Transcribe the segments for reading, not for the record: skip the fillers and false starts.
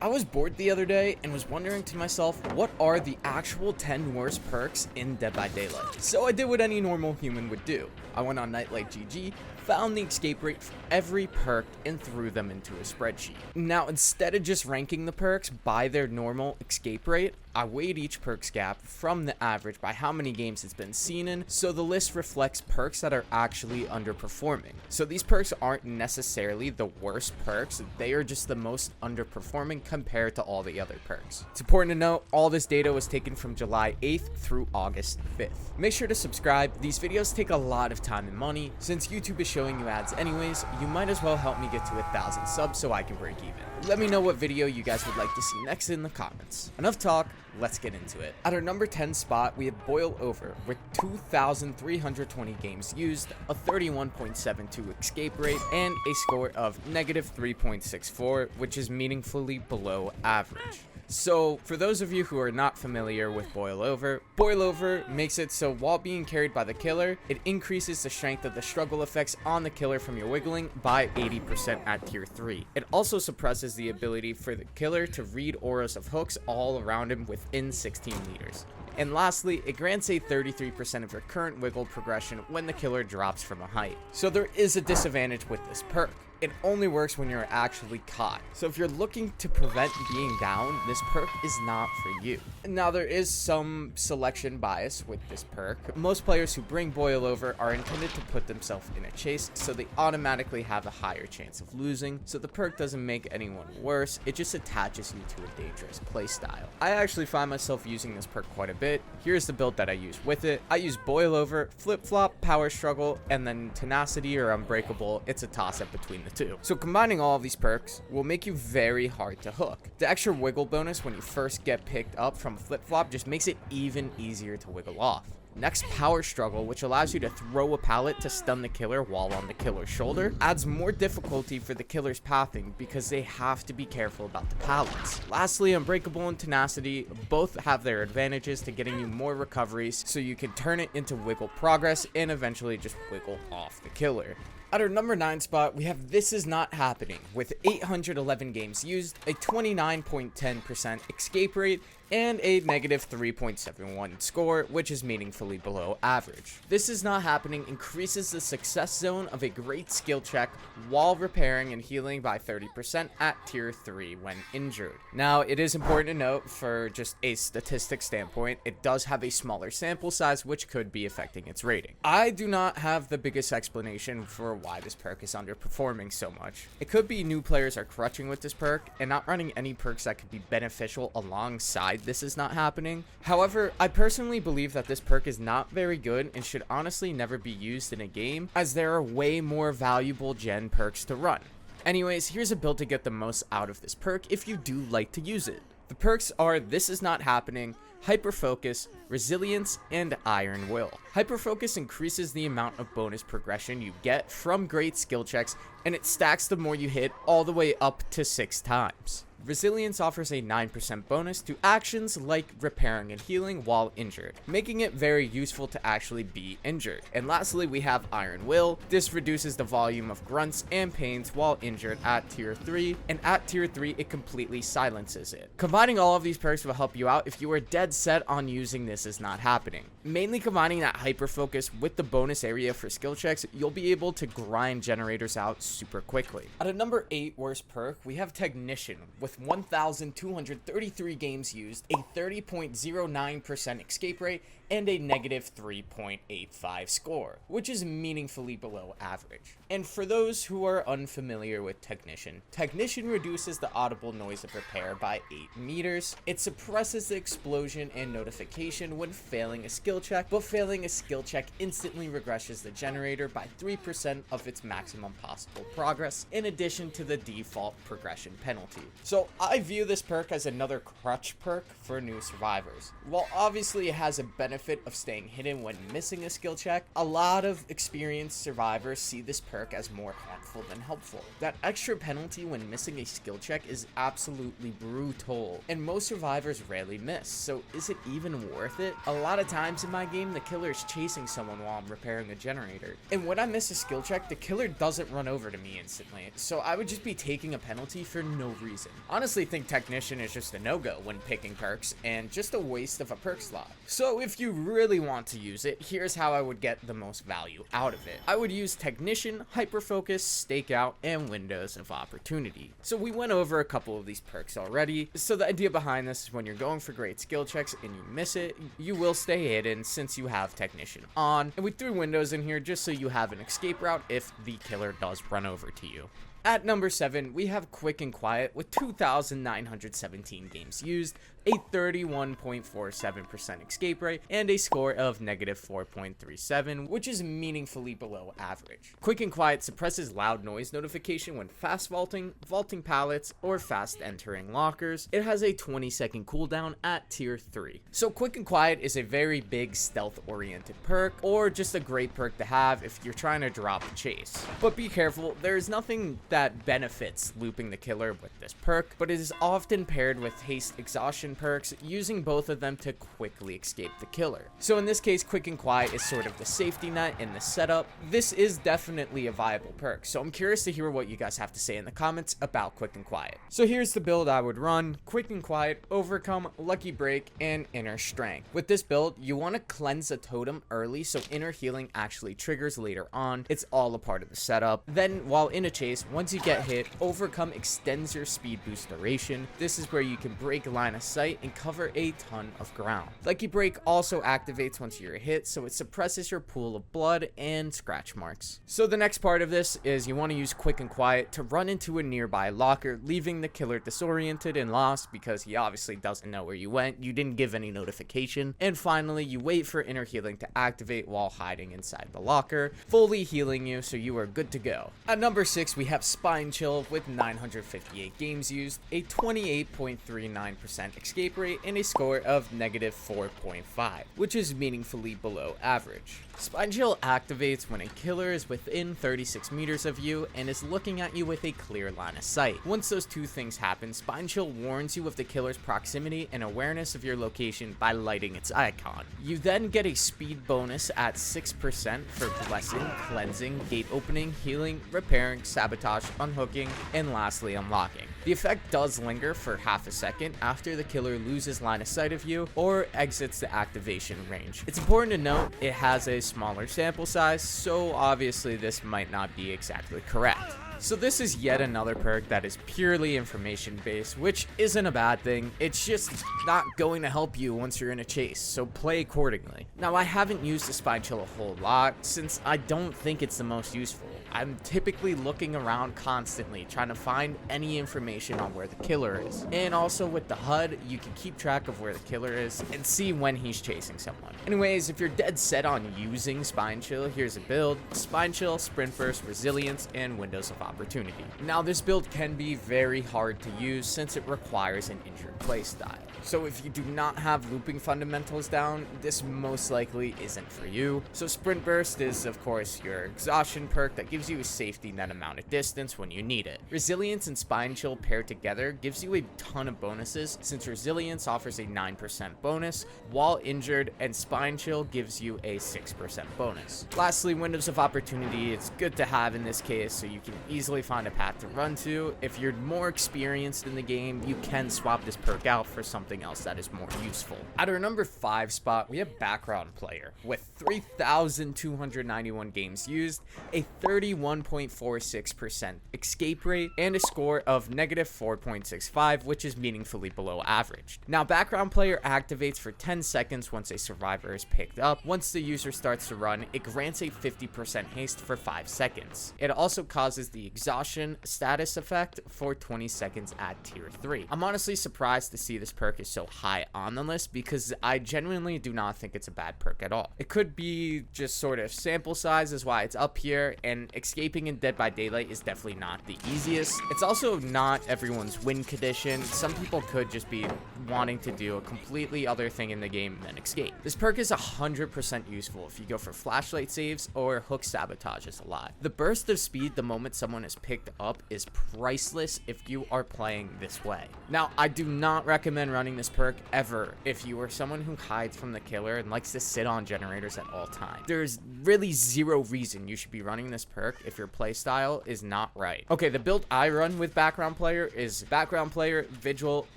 I was bored the other day and was wondering to myself, what are the actual 10 worst perks in Dead by Daylight? So I did what any normal human would do. I went on Nightlight GG, found the escape rate for every perk, and threw them into a spreadsheet. Now, instead of just ranking the perks by their normal escape rate, I weighed each perk's gap from the average by how many games it's been seen in, so the list reflects perks that are actually underperforming. So these perks aren't necessarily the worst perks, they are just the most underperforming compared to all the other perks. It's important to note, all this data was taken from July 8th through August 5th. Make sure to subscribe. These videos take a lot of time and money. Since YouTube is showing you ads anyways, you might as well help me get to 1,000 subs so I can break even. Let me know what video you guys would like to see next in the comments. Enough talk, let's get into it. At our number 10 spot, we have Boil Over with 2,320 games used, a 31.72 escape rate, and a score of -3.64, which is meaningfully below average. So, for those of you who are not familiar with Boil Over makes it so while being carried by the killer, it increases the strength of the struggle effects on the killer from your wiggling by 80% at tier 3. It also suppresses the ability for the killer to read auras of hooks all around him within 16 meters. And lastly, it grants a 33% of your current wiggle progression when the killer drops from a height. So there is a disadvantage with this perk. It only works when you're actually caught. So if you're looking to prevent being down, this perk is not for you. Now there is some selection bias with this perk. Most players who bring Boil Over are intended to put themselves in a chase, so they automatically have a higher chance of losing. So the perk doesn't make anyone worse, it just attaches you to a dangerous playstyle. I actually find myself using this perk quite a bit. Here's the build that I use with it. I use Boil Over, Flip Flop, Power Struggle, and then Tenacity or Unbreakable. It's a toss-up between the two. So combining all of these perks will make you very hard to hook. The extra wiggle bonus when you first get picked up from Flip Flop just makes it even easier to wiggle off. Next, Power Struggle, which allows you to throw a pallet to stun the killer while on the killer's shoulder, adds more difficulty for the killer's pathing because they have to be careful about the pallets. Lastly, Unbreakable and Tenacity both have their advantages to getting you more recoveries, so you can turn it into wiggle progress and eventually just wiggle off the killer. At our number 9 spot, we have This Is Not Happening with 811 games used, a 29.10% escape rate, and a -3.71 score, which is meaningfully below average. This Is Not Happening increases the success zone of a great skill check while repairing and healing by 30% at tier 3 when injured. Now, it is important to note, for just a statistic standpoint, it does have a smaller sample size, which could be affecting its rating. I do not have the biggest explanation for why this perk is underperforming so much. It could be new players are crutching with this perk and not running any perks that could be beneficial alongside This Is Not Happening. However, I personally believe that this perk is not very good and should honestly never be used in a game, as there are way more valuable gen perks to run. Anyways, here's a build to get the most out of this perk if you do like to use it. The perks are This Is Not Happening, Hyper Focus, Resilience, and Iron Will. Hyper Focus increases the amount of bonus progression you get from great skill checks, and it stacks the more you hit all the way up to 6 times. Resilience offers a 9% bonus to actions like repairing and healing while injured, making it very useful to actually be injured. And lastly, we have Iron Will. This reduces the volume of grunts and pains while injured at tier 3, and at tier 3 it completely silences it. Combining all of these perks will help you out if you are dead set on using This Is Not Happening. Mainly combining that hyper focus with the bonus area for skill checks, you'll be able to grind generators out super quickly. At a number 8 worst perk, we have Technician with 1,233 games used, a 30.09% escape rate, and a -3.85 score, which is meaningfully below average. And for those who are unfamiliar with Technician, Technician reduces the audible noise of repair by 8 meters. It suppresses the explosion and notification when failing a skill check, but failing a skill check instantly regresses the generator by 3% of its maximum possible progress, in addition to the default progression penalty. So I view this perk as another crutch perk for new survivors. While obviously it has a benefit of staying hidden when missing a skill check, a lot of experienced survivors see this perk as more harmful than helpful. That extra penalty when missing a skill check is absolutely brutal, and most survivors rarely miss, so is it even worth it? A lot of times in my game, the killer is chasing someone while I'm repairing a generator, and when I miss a skill check, the killer doesn't run over to me instantly, so I would just be taking a penalty for no reason. Honestly think Technician is just a no-go when picking perks and just a waste of a perk slot. So if you really want to use it, here's how I would get the most value out of it. I would use Technician, Hyperfocus, Stakeout, and Windows of Opportunity. So we went over a couple of these perks already, so the idea behind this is when you're going for great skill checks and you miss it, you will stay hidden since you have Technician on, and we threw Windows in here just so you have an escape route if the killer does run over to you. At number 7, we have Quick and Quiet with 2,917 games used, a 31.47% escape rate, and a score of -4.37, which is meaningfully below average. Quick and Quiet suppresses loud noise notification when fast vaulting, vaulting pallets, or fast entering lockers. It has a 20-second cooldown at tier 3. So Quick and Quiet is a very big stealth-oriented perk, or just a great perk to have if you're trying to drop a chase. But be careful, there is nothing that benefits looping the killer with this perk, but it is often paired with haste exhaustion perks, using both of them to quickly escape the killer. So in this case, Quick and Quiet is sort of the safety net in the setup. This is definitely a viable perk, so I'm curious to hear what you guys have to say in the comments about Quick and Quiet. So here's the build I would run: Quick and Quiet, Overcome, Lucky Break, and Inner Strength. With this build, you want to cleanse a totem early so inner healing actually triggers later on. It's all a part of the setup. Then while in a chase, once you get hit, Overcome extends your speed boost duration. This is where you can break line of sight and cover a ton of ground. Lucky Break also activates once you're hit, so it suppresses your pool of blood and scratch marks. So the next part of this is you want to use Quick and Quiet to run into a nearby locker, leaving the killer disoriented and lost because he obviously doesn't know where you went. You didn't give any notification. And finally, you wait for Inner Healing to activate while hiding inside the locker, fully healing you so you are good to go. At number 6, we have Spine Chill with 958 games used, a 28.39% escape rate, and a score of -4.5, which is meaningfully below average. Spine Chill activates when a killer is within 36 meters of you and is looking at you with a clear line of sight. Once those two things happen, Spine Chill warns you of the killer's proximity and awareness of your location by lighting its icon. You then get a speed bonus at 6% for blessing, cleansing, gate opening, healing, repairing, sabotage, unhooking, and lastly unlocking. The effect does linger for half a second after the killer loses line of sight of you or exits the activation range. It's important to note it has a smaller sample size, so obviously this might not be exactly correct. So this is yet another perk that is purely information based, which isn't a bad thing. It's just not going to help you once you're in a chase, so play accordingly. Now, I haven't used the Spine Chill a whole lot since I don't think it's the most useful. I'm typically looking around constantly trying to find any information on where the killer is. And also with the HUD, you can keep track of where the killer is and see when he's chasing someone. Anyways, if you're dead set on using Spine Chill, here's a build: Spine Chill, Sprint Burst, Resilience, and Windows of Opportunity. Now, this build can be very hard to use since it requires an injured playstyle. So if you do not have looping fundamentals down, this most likely isn't for you. So Sprint Burst is, of course, your exhaustion perk that gives you a safety net amount of distance when you need it. Resilience and Spine Chill paired together gives you a ton of bonuses, since Resilience offers a 9% bonus, while injured, and Spine Chill gives you a 6% bonus. Lastly, Windows of Opportunity, it's good to have in this case so you can easily find a path to run to. If you're more experienced in the game, you can swap this perk out for something else that is more useful. At our number 5 spot, we have Background Player with 3,291 games used, a 31.46% escape rate, and a score of -4.65, which is meaningfully below average. Now, Background Player activates for 10 seconds once a survivor is picked up. Once the user starts to run, it grants a 50% haste for 5 seconds. It also causes the exhaustion status effect for 20 seconds at tier 3. I'm honestly surprised to see this perk is so high on the list because I genuinely do not think it's a bad perk at all. It could be just sort of sample size is why it's up here, and escaping in Dead by Daylight is definitely not the easiest. It's also not everyone's win condition. Some people could just be wanting to do a completely other thing in the game than escape. This perk is 100% useful if you go for flashlight saves or hook sabotages a lot. The burst of speed the moment someone is picked up is priceless if you are playing this way. Now, I do not recommend running this perk ever if you are someone who hides from the killer and likes to sit on generators at all times. There's really zero reason you should be running this perk perk if your playstyle is not right. Okay, the build I run with background player is background player, vigil,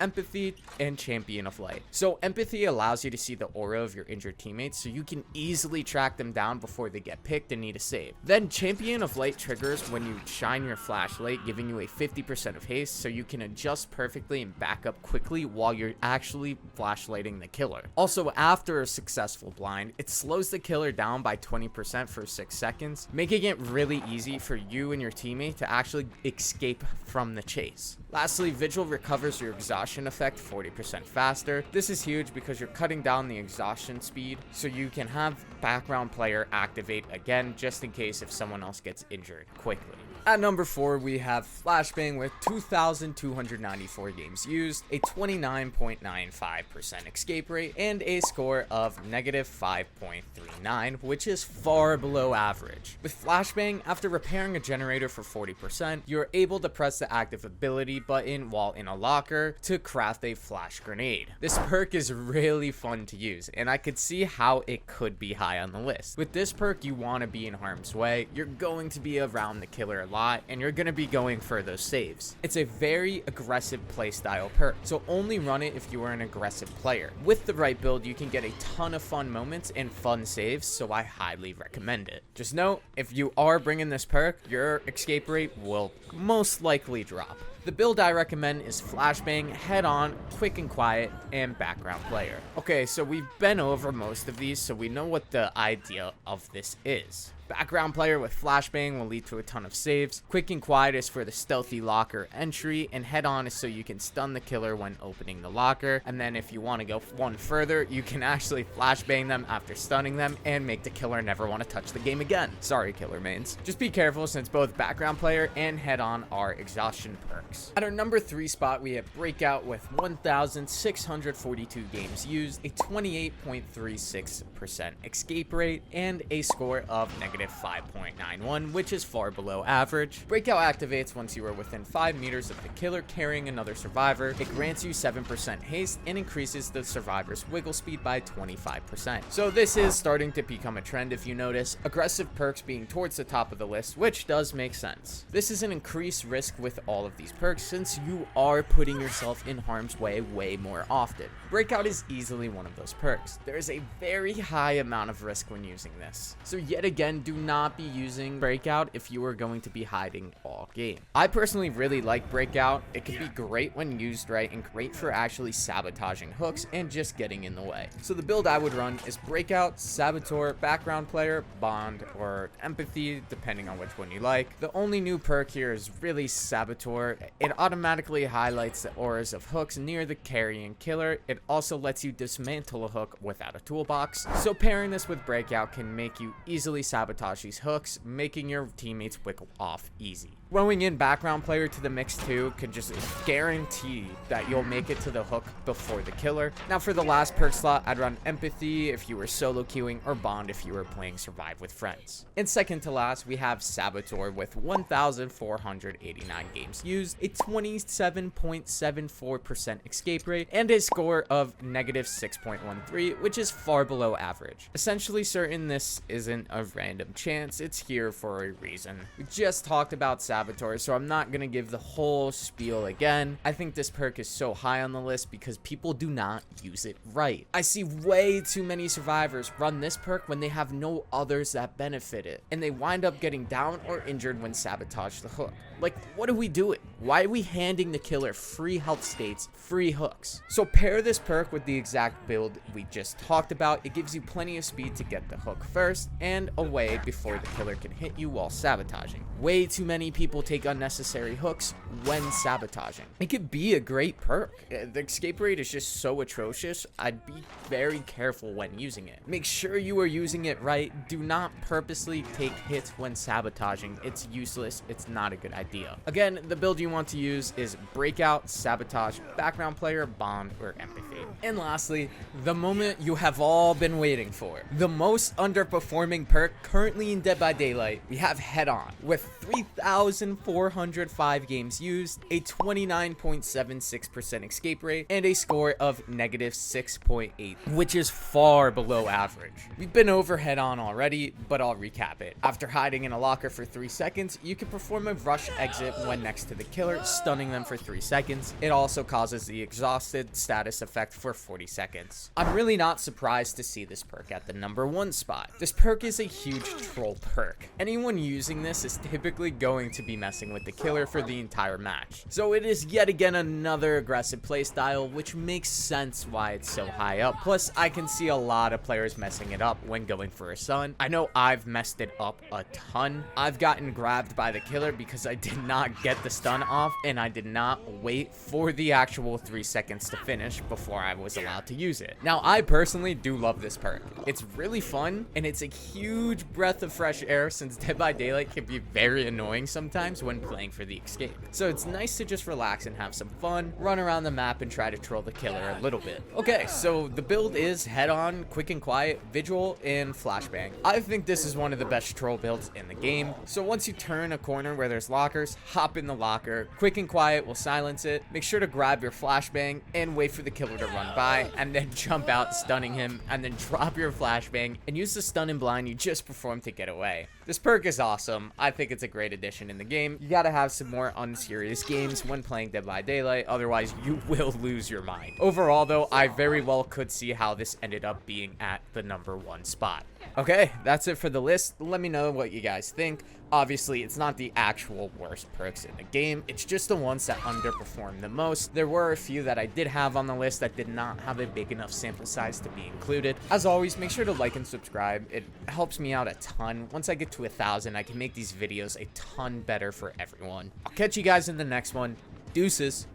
empathy, and champion of light. So empathy allows you to see the aura of your injured teammates so you can easily track them down before they get picked and need a save. Then champion of light triggers when you shine your flashlight, giving you a 50% of haste so you can adjust perfectly and back up quickly while you're actually flashlighting the killer. Also, after a successful blind, it slows the killer down by 20% for 6 seconds, making it really easy for you and your teammate to actually escape from the chase. Lastly, vigil recovers your exhaustion effect 40% faster. This is huge because you're cutting down the exhaustion speed so you can have background player activate again just in case if someone else gets injured quickly. At number 4, we have Flashbang with 2,294 games used, a 29.95% escape rate, and a score of negative 5.39, which is far below average. With Flashbang, after repairing a generator for 40%, you're able to press the active ability button while in a locker to craft a flash grenade. This perk is really fun to use, and I could see how it could be high on the list. With this perk, you want to be in harm's way, you're going to be around the killer a lot, and you're going to be going for those saves. It's a very aggressive playstyle perk, so only run it if you are an aggressive player. With the right build, you can get a ton of fun moments and fun saves, so I highly recommend it. Just note, if you are bringing this perk, your escape rate will most likely drop. The build I recommend is Flashbang, Head On, Quick and Quiet, and Background Player. Okay, so we've been over most of these, so we know what the idea of this is. Background Player with Flashbang will lead to a ton of saves. Quick and Quiet is for the stealthy locker entry, and Head On is so you can stun the killer when opening the locker. And then if you want to go one further, you can actually flashbang them after stunning them and make the killer never want to touch the game again. Sorry, killer mains. Just be careful since both Background Player and Head On are exhaustion perks. At our number 3 spot, we have Breakout with 1,642 games used, a 28.36% escape rate, and a score of negative 5.91, which is far below average. Breakout activates once you are within 5 meters of the killer carrying another survivor. It grants you 7% haste and increases the survivor's wiggle speed by 25%. So this is starting to become a trend if you notice. Aggressive perks being towards the top of the list, which does make sense. This is an increased risk with all of these perks since you are putting yourself in harm's way more often. Breakout is easily one of those perks. There is a very high amount of risk when using this. So yet again, do not be using Breakout if you are going to be hiding all game. I personally really like Breakout. It can be great when used right and great for actually sabotaging hooks and just getting in the way. So the build I would run is Breakout, Saboteur, Background Player, Bond, or Empathy, depending on which one you like. The only new perk here is really Saboteur. It automatically highlights the auras of hooks near the carrying killer. It also lets you dismantle a hook without a toolbox. So pairing this with Breakout can make you easily sabotage these hooks, making your teammates wiggle off easy. Throwing in Background Player to the mix too could just guarantee that you'll make it to the hook before the killer. Now for the last perk slot, I'd run Empathy if you were solo queuing, or Bond if you were playing Survive with friends. And second to last, we have Saboteur with 1,489 games used, a 27.74% escape rate, and a score of negative 6.13, which is far below average. Essentially certain this isn't a random chance, it's here for a reason. We just talked about Saboteur, so I'm not gonna give the whole spiel again. I think this perk is so high on the list because people do not use it right. I see way too many survivors run this perk when they have no others that benefit it, and they wind up getting down or injured when sabotage the hook. Like, what are we doing? Why are we handing the killer free health states, free hooks? So pair this perk with the exact build we just talked about. It gives you plenty of speed to get the hook first and away before the killer can hit you while sabotaging. Way too many people take unnecessary hooks when sabotaging. It could be a great perk. The escape rate is just so atrocious. I'd be very careful when using it. Make sure you are using it right. Do not purposely take hits when sabotaging. It's useless. It's not a good idea. Again, the build you want to use is Breakout, Sabotage, Background Player, Bond, or Empathy. And lastly, the moment you have all been waiting for. The most underperforming perk currently in Dead by Daylight, we have Head On. With 3,405 games used, a 29.76% escape rate, and a score of negative 6.8, which is far below average. We've been over Head On already, but I'll recap it. After hiding in a locker for 3 seconds, you can perform a rush exit when next to the killer, stunning them for 3 seconds. It also causes the exhausted status effect for 40 seconds. I'm really not surprised to see this perk at the number 1 spot. This perk is a huge troll perk. Anyone using this is typically going to be messing with the killer for the entire match. So it is yet again another aggressive playstyle, which makes sense why it's so high up. Plus, I can see a lot of players messing it up when going for a stun. I know I've messed it up a ton. I've gotten grabbed by the killer because I did not get the stun off and I did not wait for the actual 3 seconds to finish before I was allowed to use it. Now, I personally do love this perk. It's really fun and it's a huge breath of fresh air since Dead by Daylight can be very annoying sometimes when playing for the escape. So it's nice to just relax and have some fun, run around the map and try to troll the killer a little bit. Okay, so the build is Head On, Quick and Quiet, Vigil, and Flashbang. I think this is one of the best troll builds in the game. So once you turn a corner where there's lockers, hop in the locker. Quick and Quiet will silence it. Make sure to grab your Flashbang and wait for the killer to run by, and then jump out stunning him, and then drop your Flashbang and use the stun and blind you just performed to get away. This perk is awesome. I think it's a great addition in the game. You gotta have some more unserious games when playing Dead by Daylight, otherwise you will lose your mind. Overall though, I very well could see how this ended up being at the number 1 spot. Okay, that's it for the list. Let me know what you guys think. Obviously, it's not the actual worst perks in the game. It's just the ones that underperform the most. There were a few that I did have on the list that did not have a big enough sample size to be included. As always, make sure to like and subscribe. It helps me out a ton. Once I get to 1,000, I can make these videos a ton better for everyone. I'll catch you guys in the next one. Deuces.